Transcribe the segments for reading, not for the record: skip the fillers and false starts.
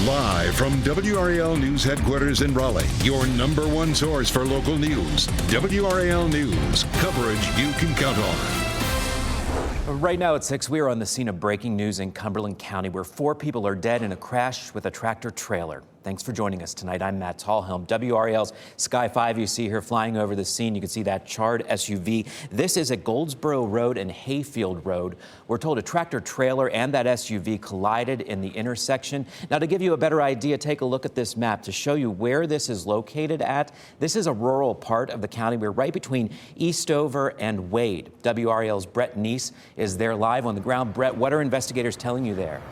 Live from WRAL News Headquarters in Raleigh, your number one source for local news. WRAL News, coverage you can count on. Right now at 6, we are on the scene of breaking news in Cumberland County, where 4 people are dead in a crash with a tractor trailer. Thanks for joining us tonight. I'm Matt Tallhelm. WRAL's Sky 5 you see here flying over the scene. You can see that charred SUV. This is at Goldsboro Road and Hayfield Road. We're told a tractor trailer and that SUV collided in the intersection. Now, to give you a better idea, take a look at this map to show you where this is located at. This is a rural part of the county. We're right between Eastover and Wade. WRAL's Brett Neese is there live on the ground. Brett, what are investigators telling you there?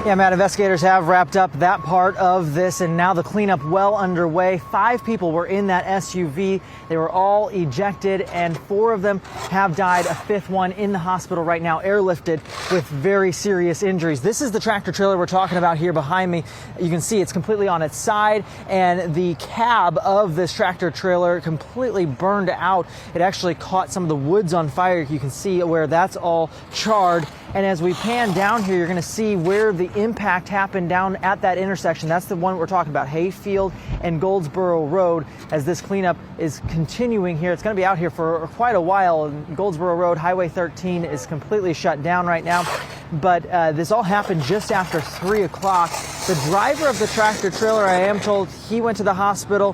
Yeah, Matt, investigators have wrapped up that part of this, and now the cleanup well underway. 5 people were in that SUV. They were all ejected, and 4 of them have died. A 5th one in the hospital right now, airlifted with very serious injuries. This is the tractor trailer we're talking about here behind me. You can see it's completely on its side, and the cab of this tractor trailer completely burned out. It actually caught some of the woods on fire. You can see where that's all charred. And as we pan down here, you're going to see where the impact happened down at that intersection. That's the one we're talking about, Hayfield and Goldsboro Road. As this cleanup is continuing here, it's going to be out here for quite a while. Goldsboro Road, Highway 13 is completely shut down right now. But this all happened just after 3 o'clock. The driver of the tractor trailer, I am told, he went to the hospital.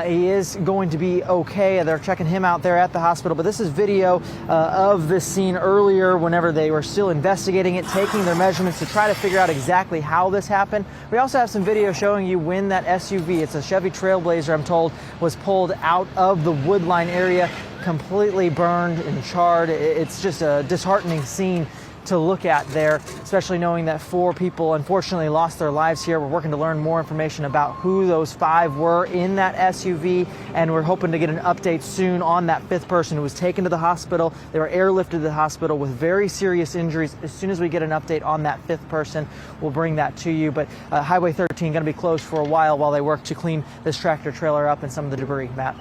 He is going to be okay. They're checking him out there at the hospital. But this is video of this scene earlier whenever they were still investigating it, taking their measurements to try to figure out exactly how this happened. We also have some video showing you when that SUV, it's a Chevy Trailblazer, I'm told, was pulled out of the woodline area, completely burned and charred. It's just a disheartening scene to look at there, especially knowing that 4 people unfortunately lost their lives here. We're working to learn more information about who those 5 were in that SUV, and we're hoping to get an update soon on that 5th person who was taken to the hospital. They were airlifted to the hospital with very serious injuries. As soon as we get an update on that 5th person, we'll bring that to you. But Highway 13 going to be closed for a while they work to clean this tractor trailer up and some of the debris. Matt?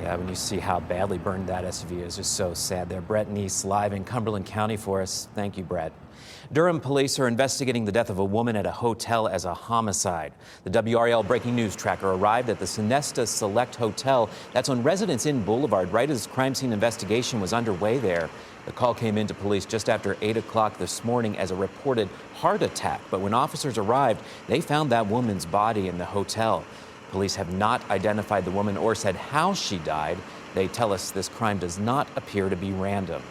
Yeah, when you see how badly burned that SUV is, just so sad there. Brett Neese live in Cumberland County for us. Thank you, Brett. Durham police are investigating the death of a woman at a hotel as a homicide. The WRAL breaking news tracker arrived at the Sonesta Select Hotel. That's on Residence Inn Boulevard, right as crime scene investigation was underway there. The call came into police just after 8 o'clock this morning as a reported heart attack. But when officers arrived, they found that woman's body in the hotel. Police have not identified the woman or said how she died. They tell us this crime does not appear to be random.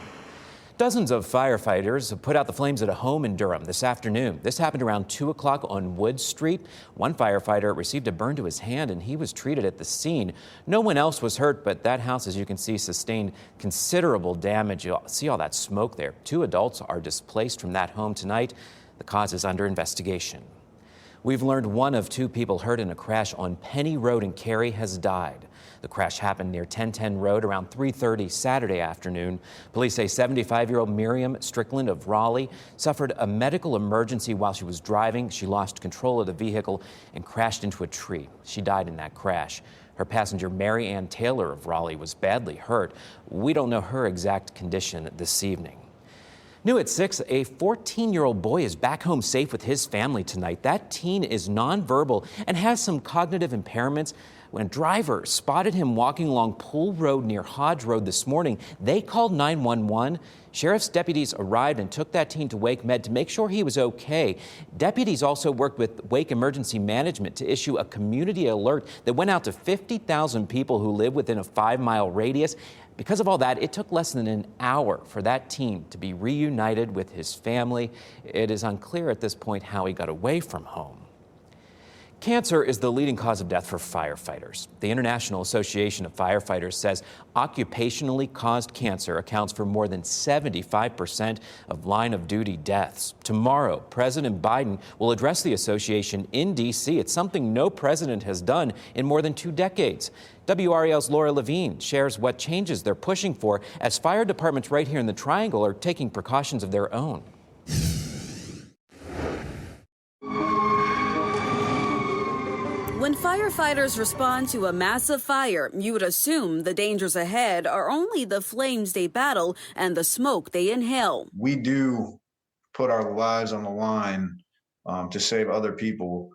Dozens of firefighters have put out the flames at a home in Durham this afternoon. This happened around 2 o'clock on Wood Street. One firefighter received a burn to his hand and he was treated at the scene. No one else was hurt, but that house, as you can see, sustained considerable damage. You'll see all that smoke there. 2 adults are displaced from that home tonight. The cause is under investigation. We've learned 1 of 2 people hurt in a crash on Penny Road in Cary has died. The crash happened near 1010 Road around 3:30 Saturday afternoon. Police say 75-year-old Miriam Strickland of Raleigh suffered a medical emergency while she was driving. She lost control of the vehicle and crashed into a tree. She died in that crash. Her passenger, Mary Ann Taylor of Raleigh, was badly hurt. We don't know her exact condition this evening. New at 6, a 14-year-old boy is back home safe with his family tonight. That teen is nonverbal and has some cognitive impairments. When a driver spotted him walking along Pool Road near Hodge Road this morning, they called 911. Sheriff's deputies arrived and took that teen to Wake Med to make sure he was okay. Deputies also worked with Wake Emergency Management to issue a community alert that went out to 50,000 people who live within a 5-mile radius. Because of all that, it took less than an hour for that teen to be reunited with his family. It is unclear at this point how he got away from home. Cancer is the leading cause of death for firefighters. The International Association of Firefighters says occupationally caused cancer accounts for more than 75% of line-of-duty deaths. Tomorrow, President Biden will address the association in D.C. It's something no president has done in more than 2 decades. WRAL's Laura Levine shares what changes they're pushing for as fire departments right here in the Triangle are taking precautions of their own. When firefighters respond to a massive fire, you would assume the dangers ahead are only the flames they battle and the smoke they inhale. We do put our lives on the line to save other people.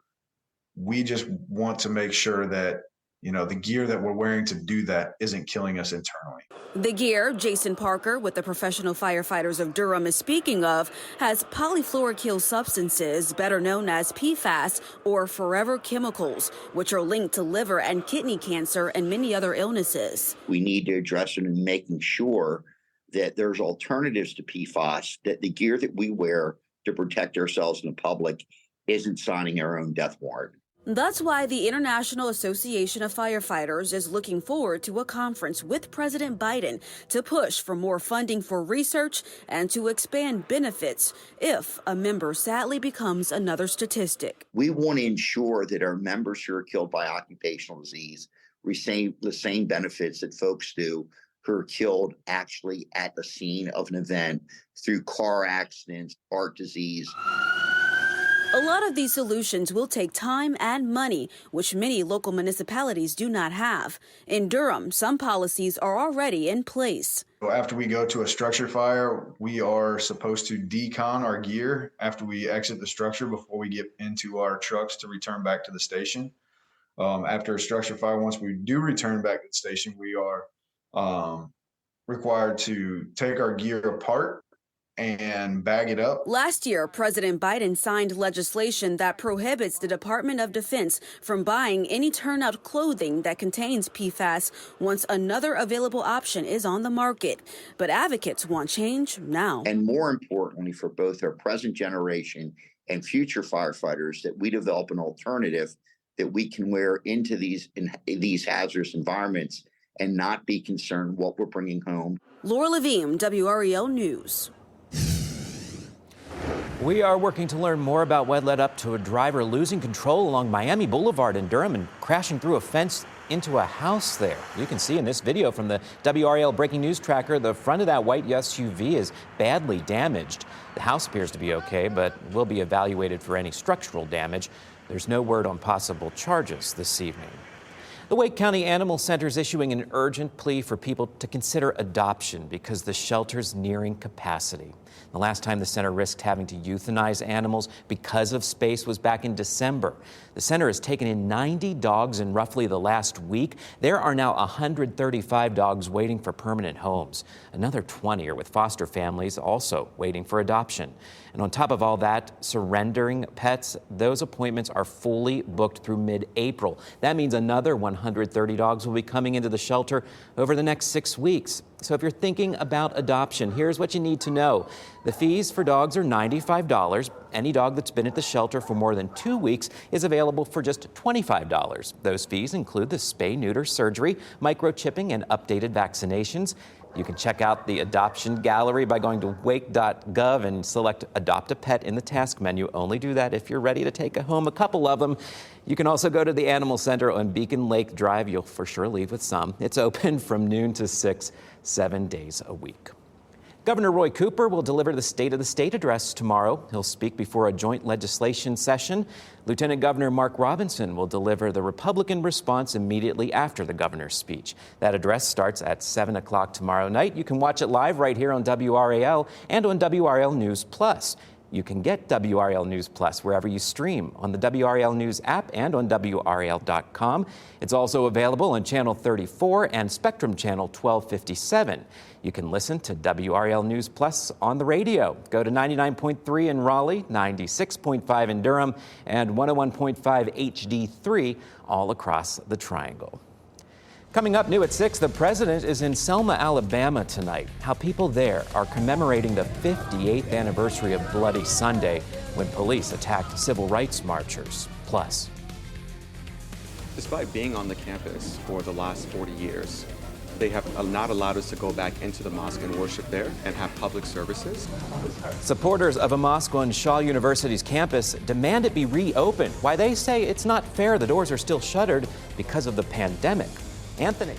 We just want to make sure that, the gear that we're wearing to do that isn't killing us internally. The gear Jason Parker with the Professional Firefighters of Durham is speaking of has polyfluoroalkyl substances, better known as PFAS or forever chemicals, which are linked to liver and kidney cancer and many other illnesses. We need to address it in making sure that there's alternatives to PFAS, that the gear that we wear to protect ourselves in the public isn't signing our own death warrant. That's why the International Association of Firefighters is looking forward to a conference with President Biden to push for more funding for research and to expand benefits if a member sadly becomes another statistic. We want to ensure that our members who are killed by occupational disease receive the same benefits that folks do who are killed actually at the scene of an event through car accidents, heart disease. A lot of these solutions will take time and money, which many local municipalities do not have. In Durham, some policies are already in place. After we go to a structure fire, we are supposed to decon our gear after we exit the structure before we get into our trucks to return back to the station. After a structure fire, once we do return back to the station, we are required to take our gear apart and bag it up. Last year, President Biden signed legislation that prohibits the Department of Defense from buying any turnout clothing that contains PFAS once another available option is on the market. But advocates want change now. And more importantly, for both our present generation and future firefighters, that we develop an alternative that we can wear into these hazardous environments and not be concerned what we're bringing home. Laura Levine, WRAL News. We are working to learn more about what led up to a driver losing control along Miami Boulevard in Durham and crashing through a fence into a house there. You can see in this video from the WRAL Breaking News Tracker, the front of that white SUV is badly damaged. The house appears to be okay, but will be evaluated for any structural damage. There's no word on possible charges this evening. The Wake County Animal Center is issuing an urgent plea for people to consider adoption because the shelter's nearing capacity. The last time the center risked having to euthanize animals because of space was back in December. The center has taken in 90 dogs in roughly the last week. There are now 135 dogs waiting for permanent homes. Another 20 are with foster families also waiting for adoption. And on top of all that, surrendering pets, those appointments are fully booked through mid-April. That means another 130 dogs will be coming into the shelter over the next 6 weeks. So if you're thinking about adoption, here's what you need to know. The fees for dogs are $95. Any dog that's been at the shelter for more than 2 weeks is available for just $25. Those fees include the spay-neuter surgery, microchipping, and updated vaccinations. You can check out the adoption gallery by going to wake.gov and select Adopt a Pet in the task menu. Only do that if you're ready to take home a couple of them. You can also go to the Animal Center on Beacon Lake Drive. You'll for sure leave with some. It's open from noon to 6, 7 days a week. Governor Roy Cooper will deliver the State of the State address tomorrow. He'll speak before a joint legislation session. Lieutenant Governor Mark Robinson will deliver the Republican response immediately after the governor's speech. That address starts at 7 o'clock tomorrow night. You can watch it live right here on WRAL and on WRAL News Plus. You can get WRAL News Plus wherever you stream, on the WRAL News app and on WRAL.com. It's also available on Channel 34 and Spectrum Channel 1257. You can listen to WRAL News Plus on the radio. Go to 99.3 in Raleigh, 96.5 in Durham, and 101.5 HD3 all across the Triangle. Coming up new at 6, the president is in Selma, Alabama tonight. How people there are commemorating the 58th anniversary of Bloody Sunday when police attacked civil rights marchers. Plus, despite being on the campus for the last 40 years, they have not allowed us to go back into the mosque and worship there and have public services. Supporters of a mosque on Shaw University's campus demand it be reopened. Why they say it's not fair the doors are still shuttered because of the pandemic. Anthony.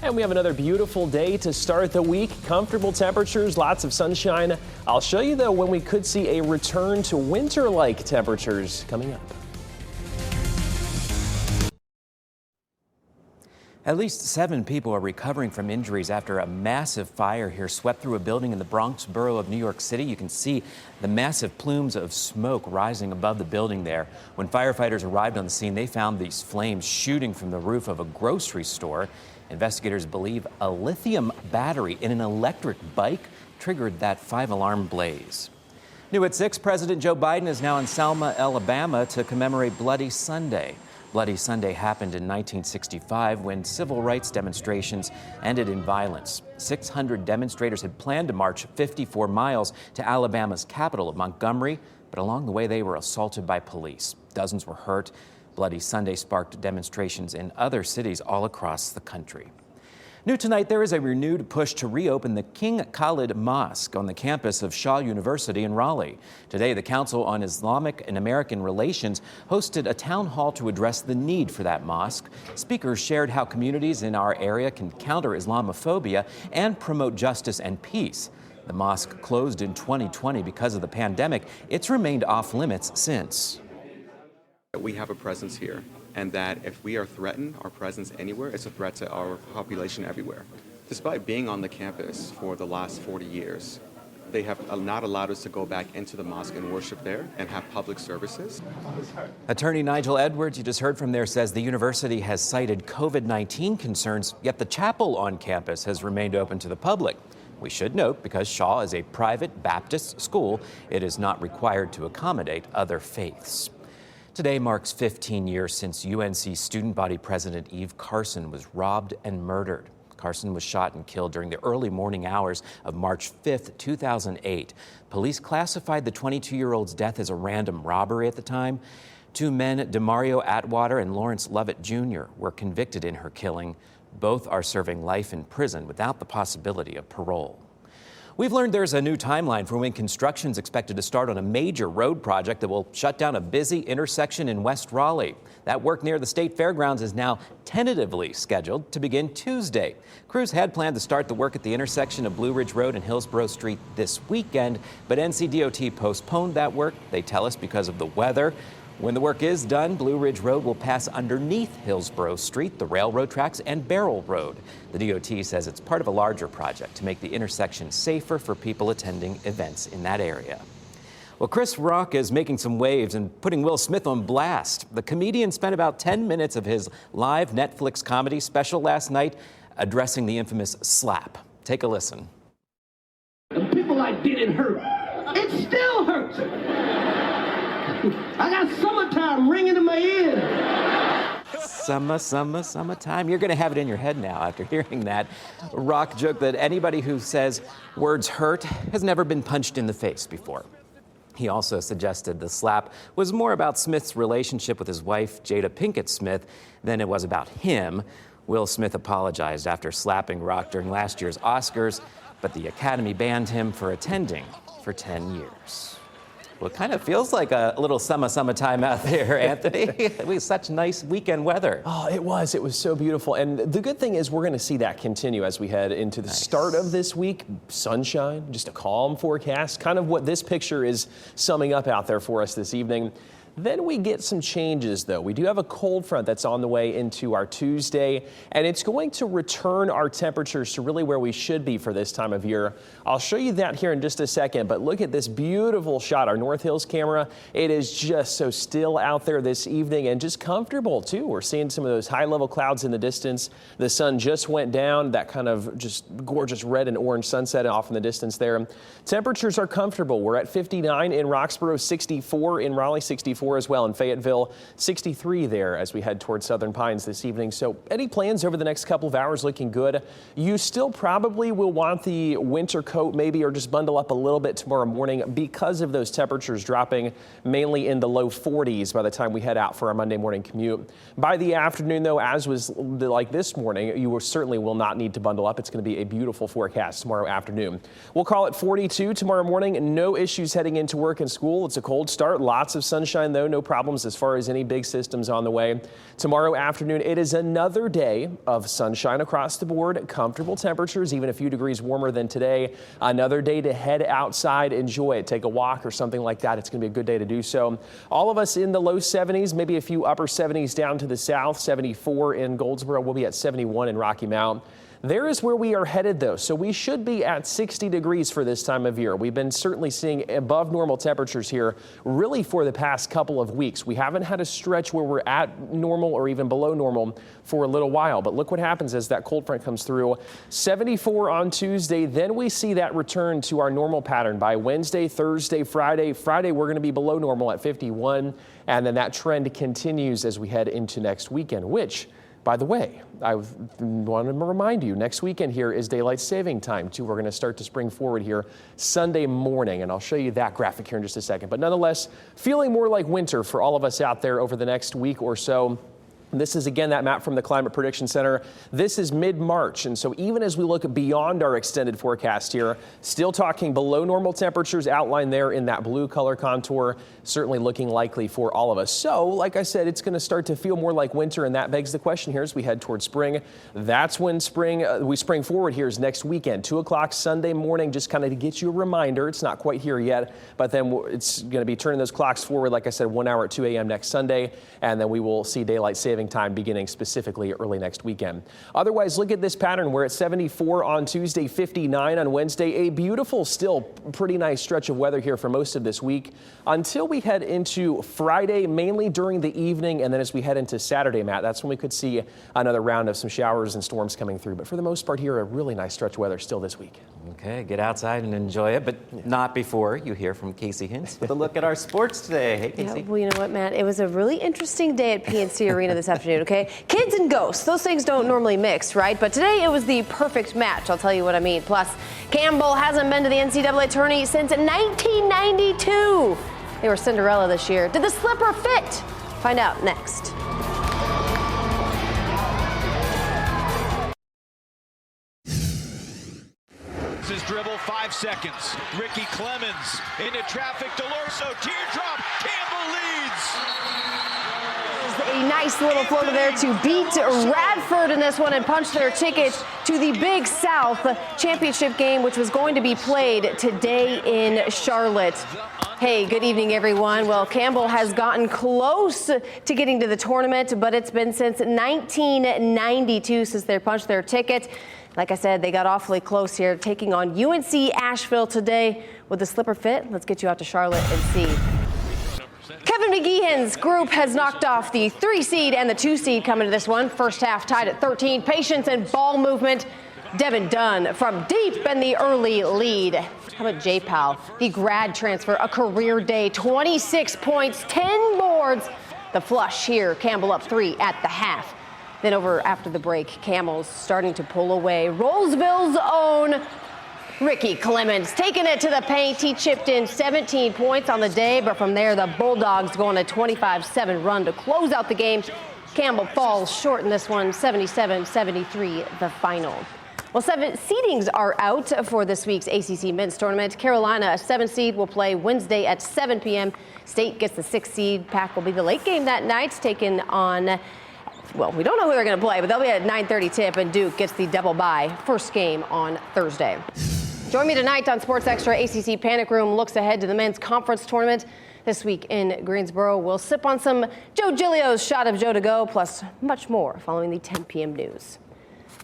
And we have another beautiful day to start the week. Comfortable temperatures, lots of sunshine. I'll show you, though, when we could see a return to winter-like temperatures coming up. At least 7 people are recovering from injuries after a massive fire here swept through a building in the Bronx borough of New York City. You can see the massive plumes of smoke rising above the building there. When firefighters arrived on the scene, they found these flames shooting from the roof of a grocery store. Investigators believe a lithium battery in an electric bike triggered that 5-alarm blaze. New at 6, President Joe Biden is now in Selma, Alabama to commemorate Bloody Sunday. Bloody Sunday happened in 1965 when civil rights demonstrations ended in violence. 600 demonstrators had planned to march 54 miles to Alabama's capital of Montgomery, but along the way they were assaulted by police. Dozens were hurt. Bloody Sunday sparked demonstrations in other cities all across the country. New tonight, there is a renewed push to reopen the King Khalid Mosque on the campus of Shaw University in Raleigh. Today, the Council on Islamic and American Relations hosted a town hall to address the need for that mosque. Speakers shared how communities in our area can counter Islamophobia and promote justice and peace. The mosque closed in 2020 because of the pandemic. It's remained off limits since. We have a presence here, and that if we are threatened, our presence anywhere is a threat to our population everywhere. Despite being on the campus for the last 40 years, they have not allowed us to go back into the mosque and worship there and have public services. Attorney Nigel Edwards, you just heard from there, says the university has cited COVID-19 concerns, yet the chapel on campus has remained open to the public. We should note, because Shaw is a private Baptist school, it is not required to accommodate other faiths. Today marks 15 years since UNC student body president Eve Carson was robbed and murdered. Carson was shot and killed during the early morning hours of March 5th, 2008. Police classified the 22-year-old's death as a random robbery at the time. 2 men, DeMario Atwater and Lawrence Lovett Jr., were convicted in her killing. Both are serving life in prison without the possibility of parole. We've learned there's a new timeline for when construction is expected to start on a major road project that will shut down a busy intersection in West Raleigh. That work near the State Fairgrounds is now tentatively scheduled to begin Tuesday. Crews had planned to start the work at the intersection of Blue Ridge Road and Hillsborough Street this weekend, but NCDOT postponed that work, they tell us, because of the weather. When the work is done, Blue Ridge Road will pass underneath Hillsborough Street, the railroad tracks, and Barrel Road. The DOT says it's part of a larger project to make the intersection safer for people attending events in that area. Well, Chris Rock is making some waves and putting Will Smith on blast. The comedian spent about 10 minutes of his live Netflix comedy special last night addressing the infamous slap. Take a listen. The people I didn't hurt, it still hurts. I got summertime ringing in my ears. Summertime. You're going to have it in your head now after hearing that. Rock joked that anybody who says words hurt has never been punched in the face before. He also suggested the slap was more about Smith's relationship with his wife, Jada Pinkett Smith, than it was about him. Will Smith apologized after slapping Rock during last year's Oscars, but the Academy banned him for attending for 10 years. Well, it kind of feels like a little summertime out there, Anthony. It was such nice weekend weather. Oh, it was. It was so beautiful. And the good thing is we're going to see that continue as we head into the start of this week. Sunshine, just a calm forecast, kind of what this picture is summing up out there for us this evening. Then we get some changes, though. We do have a cold front that's on the way into our Tuesday, and it's going to return our temperatures to really where we should be for this time of year. I'll show you that here in just a second, but look at this beautiful shot. Our North Hills camera, it is just so still out there this evening and just comfortable, too. We're seeing some of those high-level clouds in the distance. The sun just went down, that kind of just gorgeous red and orange sunset off in the distance there. Temperatures are comfortable. We're at 59 in Roxborough, 64 in Raleigh, 64 as well in Fayetteville, 63 there as we head towards Southern Pines this evening. So any plans over the next couple of hours looking good? You still probably will want the winter coat maybe, or just bundle up a little bit tomorrow morning because of those temperatures dropping mainly in the low 40s by the time we head out for our Monday morning commute. By the afternoon, though, as was like this morning, you certainly will not need to bundle up. It's going to be a beautiful forecast tomorrow afternoon. We'll call it 42 tomorrow morning. No issues heading into work and school. It's a cold start. Lots of sunshine weekend, though, no problems as far as any big systems on the way. Tomorrow afternoon, it is another day of sunshine across the board, comfortable temperatures, even a few degrees warmer than today. Another day to head outside, enjoy it, take a walk or something like that. It's going to be a good day to do so. All of us in the low 70s, maybe a few upper 70s down to the south. 74 in Goldsboro. We'll be at 71 in Rocky Mount. There is where we are headed, though, so we should be at 60 degrees for this time of year. We've been certainly seeing above normal temperatures here really for the past couple of weeks. We haven't had a stretch where we're at normal or even below normal for a little while, but look what happens as that cold front comes through. 74 on Tuesday, then we see that return to our normal pattern by Wednesday, Thursday, Friday. Friday, we're going to be below normal at 51, and then that trend continues as we head into next weekend, which, by the way, I want to remind you, next weekend here is daylight saving time, too. We're going to start to spring forward here Sunday morning, and I'll show you that graphic here in just a second. But nonetheless, feeling more like winter for all of us out there over the next week or so. This is, again, that map from the Climate Prediction Center. This is mid-March, and so even as we look beyond our extended forecast here, still talking below normal temperatures outlined there in that blue color contour, certainly looking likely for all of us. So, like I said, it's going to start to feel more like winter, and that begs the question here as we head towards spring. That's when we spring forward here is next weekend, 2 o'clock Sunday morning, just kind of to get you a reminder. It's not quite here yet, but then it's going to be turning those clocks forward, like I said, 1 hour at 2 a.m. next Sunday, and then we will see daylight saving time beginning specifically early next weekend. Otherwise, look at this pattern. We're at 74 on Tuesday, 59 on Wednesday. A beautiful, still pretty nice stretch of weather here for most of this week until we head into Friday, mainly during the evening. And then as we head into Saturday, Matt, that's when we could see another round of some showers and storms coming through. But for the most part here, a really nice stretch of weather still this week. Okay, get outside and enjoy it, but not before you hear from Casey Hintz with a look at our sports today. Hey, Casey. Yeah, well, you know what, Matt? It was a really interesting day at PNC Arena this afternoon, okay? Kids and ghosts, those things don't normally mix, right? But today it was the perfect match. I'll tell you what I mean. Plus, Campbell hasn't been to the NCAA tourney since 1992. They were Cinderella this year. Did the slipper fit? Find out next. His dribble, 5 seconds. Ricky Clemens into traffic. DeLorso, teardrop. Campbell leads. A nice little floater there to beat Radford in this one and punch their ticket to the Big South championship game, which was going to be played today in Charlotte. Hey, good evening, everyone. Well, Campbell has gotten close to getting to the tournament, but it's been since 1992 since they punched their ticket. Like I said, they got awfully close here, taking on UNC Asheville today. With the slipper fit, let's get you out to Charlotte and see. Kevin McGeehan's group has knocked off the 3 seed and the 2 seed coming to this one. First half tied at 13. Patience and ball movement. Devin Dunn from deep in the early lead. How about J. Powell, the grad transfer, a career day, 26 points, 10 boards. The flush here, Campbell up 3 at the half. Then over after the break, Campbell's starting to pull away. Roseville's own Ricky Clemens taking it to the paint. He chipped in 17 points on the day, but from there, the Bulldogs go on a 25-7 run to close out the game. Campbell falls short in this one, 77-73, the final. Well, seedings are out for this week's ACC men's tournament. Carolina, a 7 seed, will play Wednesday at 7 p.m. State gets the 6 seed. Pack will be the late game that night, taking on, well, we don't know who they're going to play, but they'll be at 9:30 tip, and Duke gets the double bye. First game on Thursday. Join me tonight on Sports Extra. ACC Panic Room looks ahead to the men's conference tournament this week in Greensboro. We'll sip on some Joe Giglio's shot of Joe to go, plus much more following the 10 p.m. news.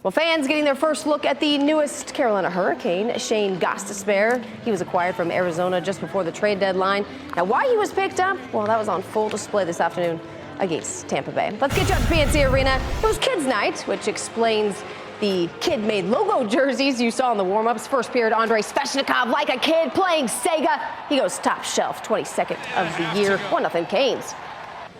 Well, fans getting their first look at the newest Carolina Hurricane, Shane Gostisbehere. He was acquired from Arizona just before the trade deadline. Now, why he was picked up? Well, that was on full display this afternoon against Tampa Bay. Let's get you out to PNC Arena. It was Kids Night, which explains the kid-made logo jerseys you saw in the warm-ups. First period, Andrei Svechnikov, like a kid, playing Sega. He goes top shelf, 22nd of the year, 1-0 Canes.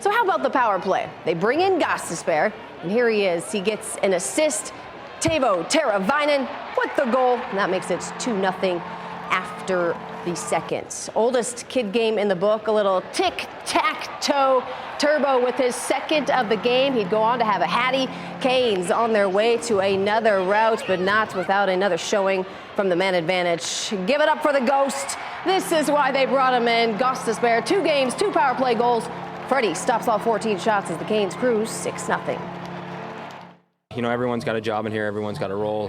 So how about the power play? They bring in Gostisbehere, and here he is. He gets an assist. Teuvo Teravainen with the goal, and that makes it 2-0 after the second. Oldest kid game in the book, a little tic-tac-toe. Turbo with his second of the game. He'd go on to have a Hattie. Canes on their way to another rout, but not without another showing from the man advantage. Give it up for the Ghost. This is why they brought him in. Gostas Bear, 2 games, 2 power play goals. Freddie stops all 14 shots as the Canes cruise 6-0. You know, everyone's got a job in here. Everyone's got a role.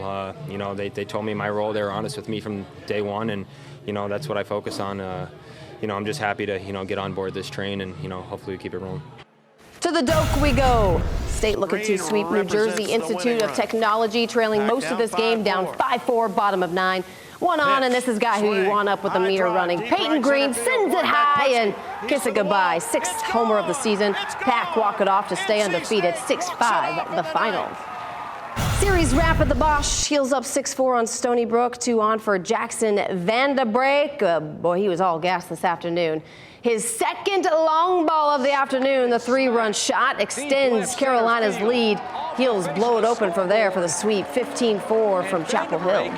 You know, they told me my role. They were honest with me from day one, and, you know, that's what I focus on. You know, I'm just happy to, you know, get on board this train and, you know, hopefully we keep it rolling. To the Doak we go. State looking to sweep New Jersey Institute of Technology, trailing most of this game, down 5-4, bottom of 9. One on, and this is guy who you want up with the meter running. Peyton Green sends it high and kiss it goodbye. 6th homer of the season. Pack walk it off to stay undefeated. 6-5, the final. Series wrap at the Bosch. Heels up 6-4 on Stony Brook. 2 on for Jackson Vandebrake. Boy, he was all gas this afternoon. His second long ball of the afternoon, the 3-run shot, extends Carolina's lead. Heels blow it open from there for the sweep, 15-4 from Chapel Hill.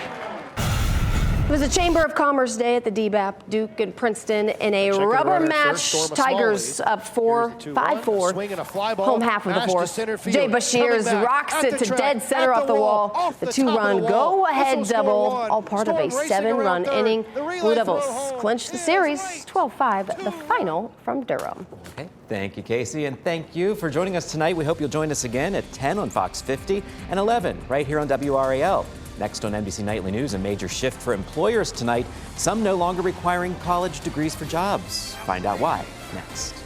It was a Chamber of Commerce day at the DBAP. Duke and Princeton in a rubber match. Tigers up 5-4. Home half of the fourth. Jay Bashir's rocks it to dead center off the wall. The 2-run go-ahead double, all part of a 7-run inning. Blue Devils clinch the series, 12-5, the final from Durham. Okay, thank you, Casey, and thank you for joining us tonight. We hope you'll join us again at 10 on Fox 50 and 11 right here on WRAL. Next on NBC Nightly News, a major shift for employers tonight. Some no longer requiring college degrees for jobs. Find out why next.